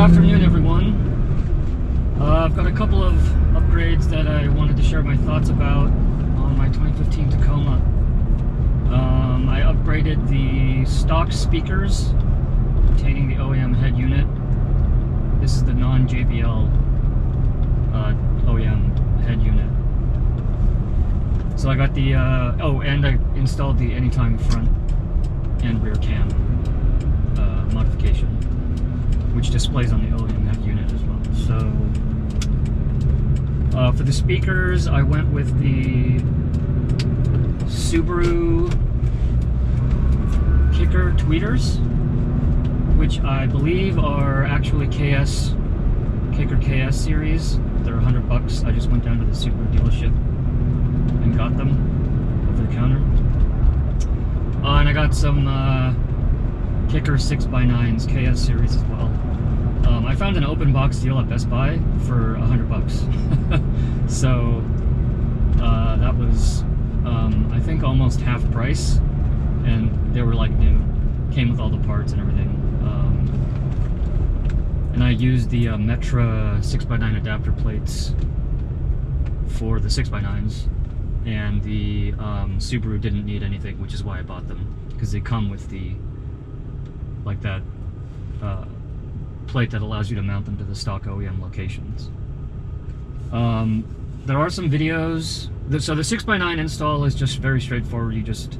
afternoon, everyone. I've got a couple of upgrades that I wanted to share my thoughts about on my 2015 Tacoma. I upgraded the stock speakers containing the OEM head unit. This is the non-JBL OEM head unit. So I got the, and I installed the anytime front and rear cam modification, which displays on the OEM head unit as well. So for the speakers, I went with the Subaru Kicker tweeters, which I believe are actually KS Kicker KS series. They're $100. I just went down to the Subaru dealership and got them over the counter. And I got some Kicker 6x9s KS series as well. I found an open box deal at Best Buy for $100. So that was I think almost half price, and they were like new, came with all the parts and everything. And I used the Metra 6x9 adapter plates for the 6x9s, and the Subaru didn't need anything, which is why I bought them, because they come with the like that plate that allows you to mount them to the stock OEM locations. There are some videos. So the 6x9 install is just very straightforward. You just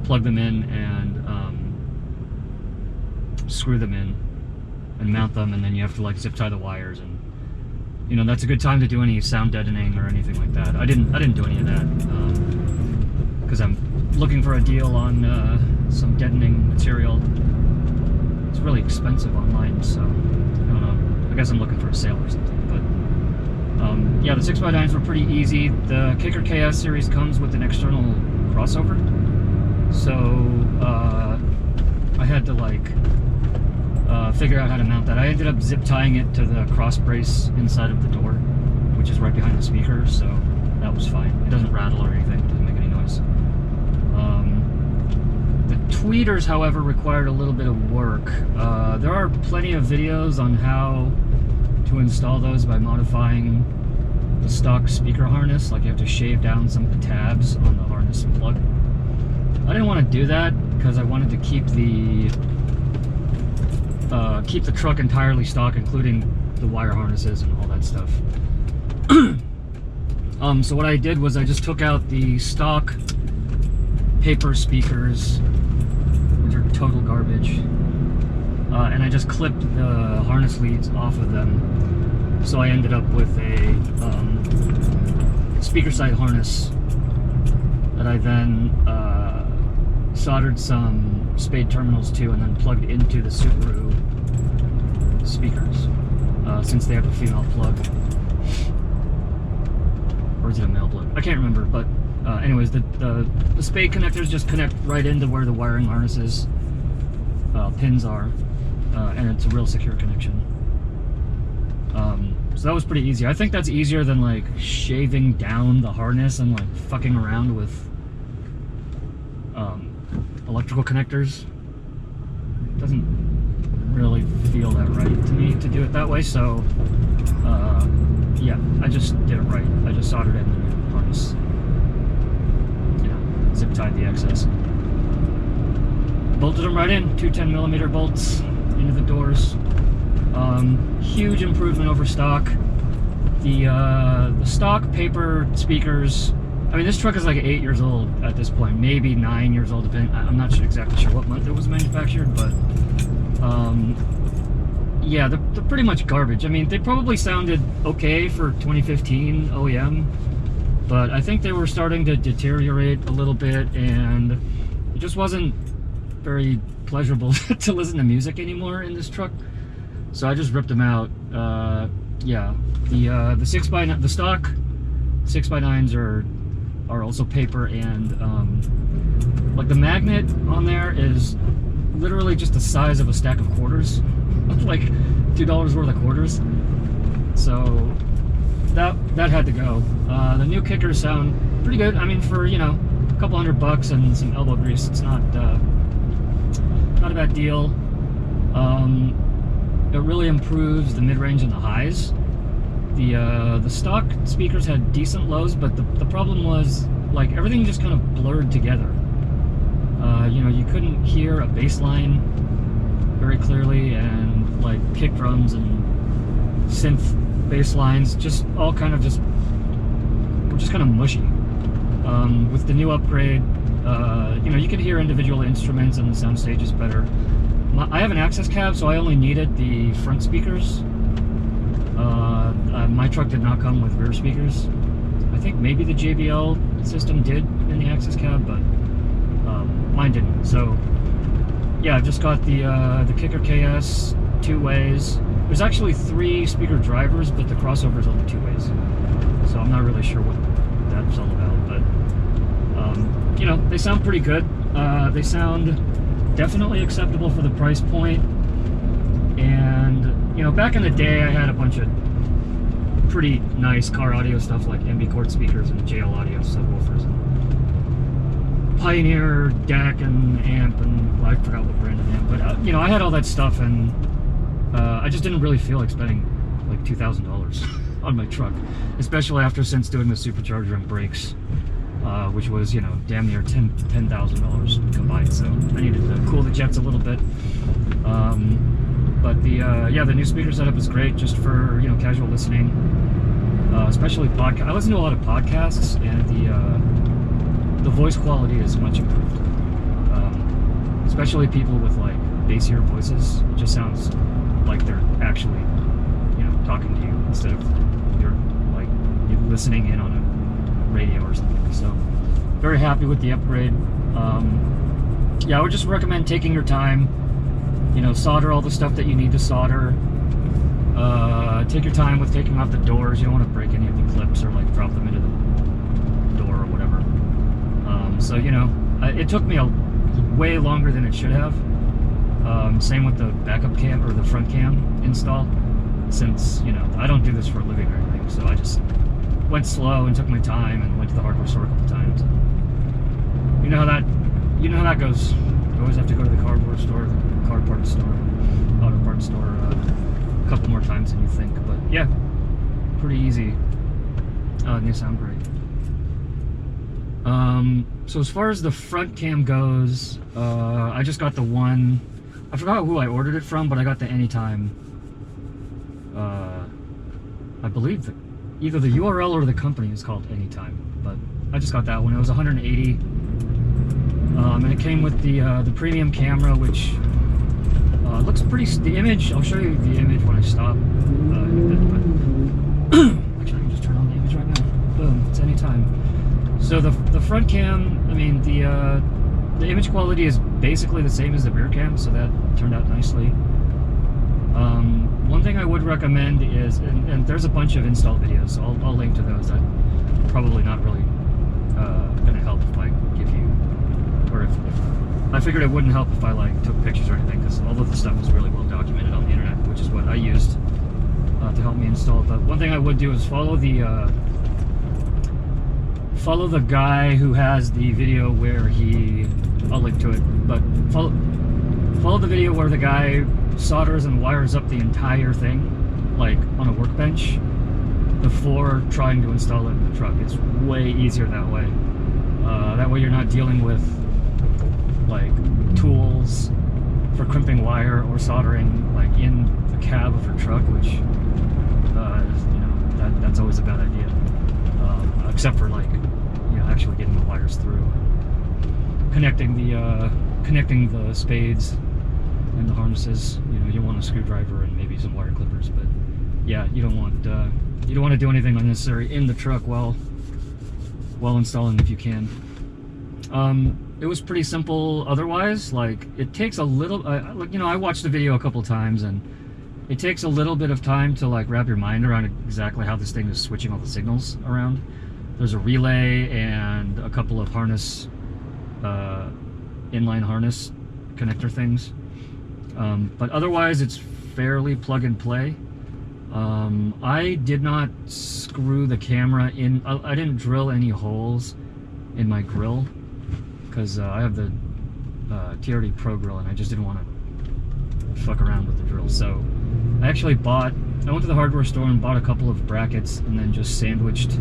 plug them in and screw them in and mount them, and then you have to like zip tie the wires, and you know, that's a good time to do any sound deadening or anything like that. I didn't do any of that because I'm looking for a deal on some deadening material. It's really expensive online, so I don't know. I guess I'm looking for a sale or something. But yeah, the 6x9s were pretty easy. The Kicker KS series comes with an external crossover, so I had to like figure out how to mount that. I ended up zip tying it to the cross brace inside of the door, which is right behind the speaker, so that was fine. It doesn't rattle or anything, it doesn't make any noise. The tweeters, however, required a little bit of work. There are plenty of videos on how to install those by modifying the stock speaker harness. Like, you have to shave down some of the tabs on the harness plug. I didn't want to do that because I wanted to keep the truck entirely stock, including the wire harnesses and all that stuff. So what I did was I just took out the stock paper speakers, which are total garbage, and I just clipped the harness leads off of them. So I ended up with a speaker side harness that I then soldered some spade terminals to, and then plugged into the Subaru speakers, since they have a female plug. Or is it a male plug? I can't remember, but anyways, the spade connectors just connect right into where the wiring harnesses pins are, and it's a real secure connection. So that was pretty easy. I think that's easier than like shaving down the harness and like fucking around with electrical connectors. It doesn't really feel that right to me to do it that way, so yeah, I just did it right. I just soldered in the new harness, you know, zip tied the excess, bolted them right in, two 10mm bolts into the doors. Huge improvement over stock. The stock paper speakers, I mean, this truck is like 8 years old at this point, maybe 9 years old, depending. I'm not exactly sure what month it was manufactured, but yeah, they're pretty much garbage. I mean, they probably sounded okay for 2015 OEM, but I think they were starting to deteriorate a little bit, and it just wasn't very pleasurable to listen to music anymore in this truck. So I just ripped them out. Yeah, the stock 6x9s are also paper, and like the magnet on there is literally just the size of a stack of quarters, like $2 worth of quarters. So that had to go. The new kickers sound pretty good. I mean, for, you know, a couple $100 and some elbow grease, it's not a bad deal. it really improves the mid-range and the highs. The stock speakers had decent lows, but the problem was, like, everything just kind of blurred together. You know, you couldn't hear a bass line very clearly, and like kick drums and synth bass lines just all kind of were just kind of mushy. With the new upgrade, you know, you could hear individual instruments and the sound stage is better. I have an access cab, so I only needed the front speakers. My truck did not come with rear speakers. I think maybe the JBL system did in the access cab, but mine didn't. So yeah, I've just got the Kicker KS 2 ways. There's actually 3 speaker drivers, but the crossover is only 2 ways. So I'm not really sure what that's all about, but you know, they sound pretty good. They sound definitely acceptable for the price point. And you know, back in the day, I had a bunch of pretty nice car audio stuff like MB Cord speakers and JL Audio subwoofers and Pioneer DAC and amp, and well, I forgot what brand of amp, but you know, I had all that stuff, and I just didn't really feel like spending like $2,000 on my truck, especially after since doing the supercharger and brakes, which was, you know, damn near $10,000 combined. So I needed to cool the jets a little bit. But yeah, the new speaker setup is great just for, you know, casual listening, especially podcast. I listen to a lot of podcasts, and the voice quality is much improved. Especially people with like bassier voices. It just sounds like they're actually, you know, talking to you instead of you're listening in on a radio or something. So very happy with the upgrade. Yeah, I would just recommend taking your time. You know, solder all the stuff that you need to solder. Take your time with taking off the doors. You don't want to break any of the clips or like drop them into the door or whatever. So, you know, it took me way longer than it should have. Same with the backup cam or the front cam install, since, you know, I don't do this for a living or anything. So I just went slow and took my time and went to the hardware store a couple times. You know how that goes. You always have to go to the hardware store, the car parts store, auto parts store a couple more times than you think. But yeah, pretty easy. New sound great. So as far as the front cam goes, I just got the one. I forgot who I ordered it from, but I got the Anytime. I believe that either the URL or the company is called Anytime, but I just got that one. It was 180, and it came with the premium camera, which looks pretty. The image, I'll show you the image when I stop in a bit. But actually, I can just turn on the image right now. Boom, it's Anytime. So the front cam, I mean, the image quality is basically the same as the rear cam, so that turned out nicely. One thing I would recommend is, and there's a bunch of install videos, so I'll link to those. That probably not really going to help if I give you, or if I figured it wouldn't help if I like took pictures or anything, because all of the stuff is really well documented on the internet, which is what I used to help me install it. But one thing I would do is follow the guy who has the video where I'll link to it, but follow the video where the guy solders and wires up the entire thing, like on a workbench, before trying to install it in the truck. It's way easier that way. That way you're not dealing with like tools for crimping wire or soldering like in the cab of your truck, which you know, that's always a bad idea. Except for like, you know, actually getting the wires through, connecting the spades and the harnesses. You know, you want a screwdriver and maybe some wire clippers, but yeah, you don't want to do anything unnecessary in the truck while installing if you can. It was pretty simple otherwise. Like, it takes a little, you know, I watched the video a couple times, and it takes a little bit of time to like wrap your mind around exactly how this thing is switching all the signals around. There's a relay and a couple of harness, inline harness connector things. But otherwise, it's fairly plug and play. I did not screw the camera in. I didn't drill any holes in my grill, because I have the TRD Pro grill, and I just didn't want to fuck around with the drill. So I actually I went to the hardware store and bought a couple of brackets and then just sandwiched.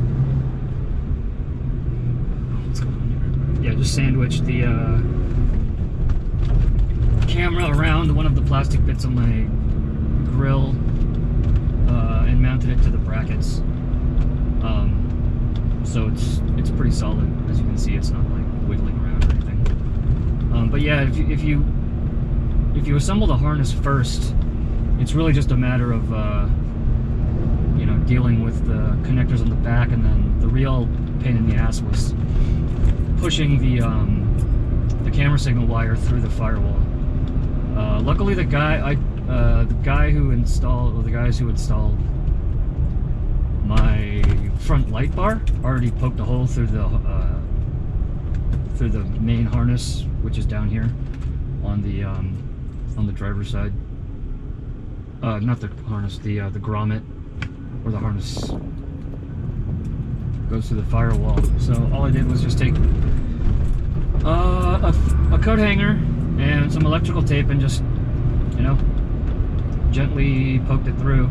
What's going on here? Yeah, just sandwiched the camera around one of the plastic bits on my grill and mounted it to the brackets. So it's pretty solid. As you can see, it's not like wiggling around or anything. But yeah, if you assemble the harness first, it's really just a matter of you know, dealing with the connectors on the back, and then the real pain in the ass was pushing the camera signal wire through the firewall. Luckily, the guys who installed my front light bar already poked a hole through the main harness, which is down here on the driver's side. Not the harness, the grommet, where the harness goes through the firewall. So all I did was just take a coat hanger and some electrical tape and just, you know, gently poked it through,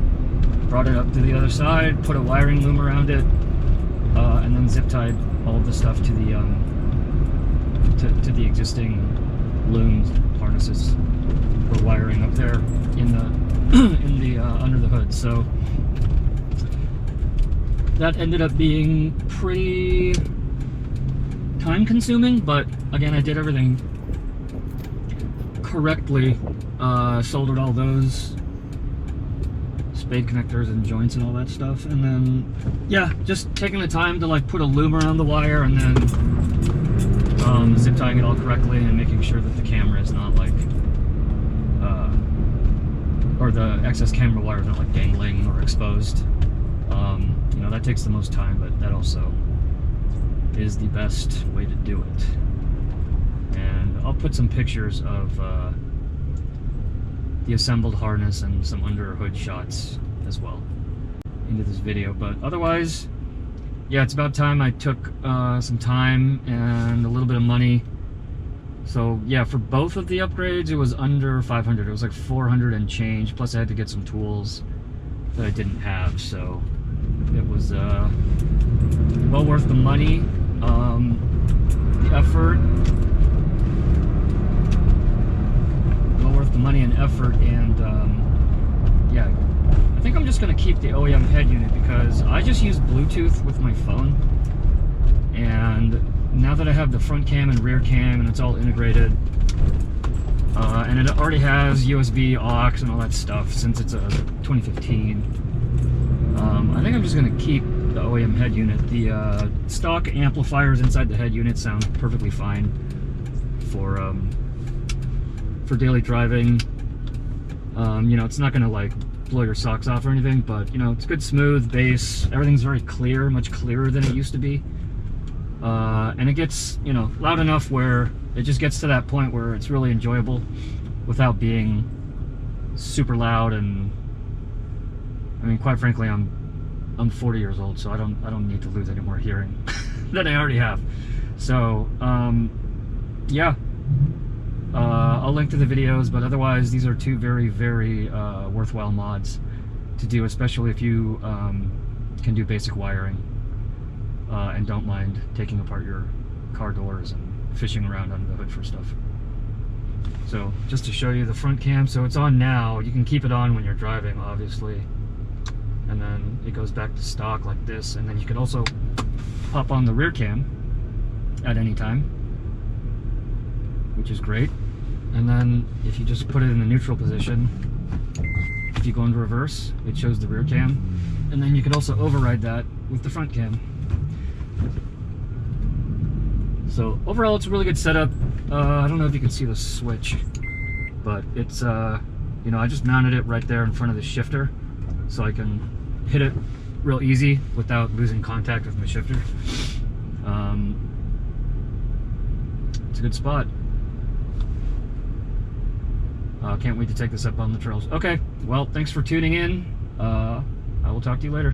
brought it up to the other side, put a wiring loom around it, and then zip tied all of the stuff to the existing loomed harnesses for wiring up there in the under the hood. So that ended up being pretty time consuming, but again, I did everything correctly. Soldered all those spade connectors and joints and all that stuff, and then yeah, just taking the time to like put a loom around the wire and then zip tying it all correctly and making sure that the camera is not like or the excess camera wire is not like dangling or exposed. You know, that takes the most time, but that also is the best way to do it. And I'll put some pictures of the assembled harness and some under hood shots as well into this video. But otherwise, yeah, it's about time I took some time and a little bit of money. So yeah, for both of the upgrades, it was under 500. It was like 400 and change. Plus I had to get some tools that I didn't have. So it was well worth the money, the effort. Well worth the money and effort, and yeah, I think I'm just gonna keep the OEM head unit because I just use Bluetooth with my phone, and now that I have the front cam and rear cam and it's all integrated, and it already has USB aux and all that stuff since it's a 2015, I think I'm just gonna keep the OEM head unit. The stock amplifiers inside the head unit sound perfectly fine for daily driving. You know, it's not gonna like blow your socks off or anything, but you know, it's good smooth bass. Everything's very clear, much clearer than it used to be. And it gets, you know, loud enough where it just gets to that point where it's really enjoyable without being super loud. And I mean, quite frankly, I'm 40 years old, so I don't need to lose any more hearing than I already have. So yeah, I'll link to the videos, but otherwise these are two very, very worthwhile mods to do, especially if you can do basic wiring and don't mind taking apart your car doors and fishing around under the hood for stuff. So just to show you the front cam, so it's on now. You can keep it on when you're driving, obviously, and then it goes back to stock like this, and then you can also pop on the rear cam at any time, which is great. And then if you just put it in the neutral position, if you go into reverse, it shows the rear cam, and then you could also override that with the front cam. So overall, it's a really good setup. I don't know if you can see the switch, but it's you know, I just mounted it right there in front of the shifter, so I can hit it real easy without losing contact with my shifter. It's a good spot. Can't wait to take this up on the trails. Okay, well, thanks for tuning in. I will talk to you later.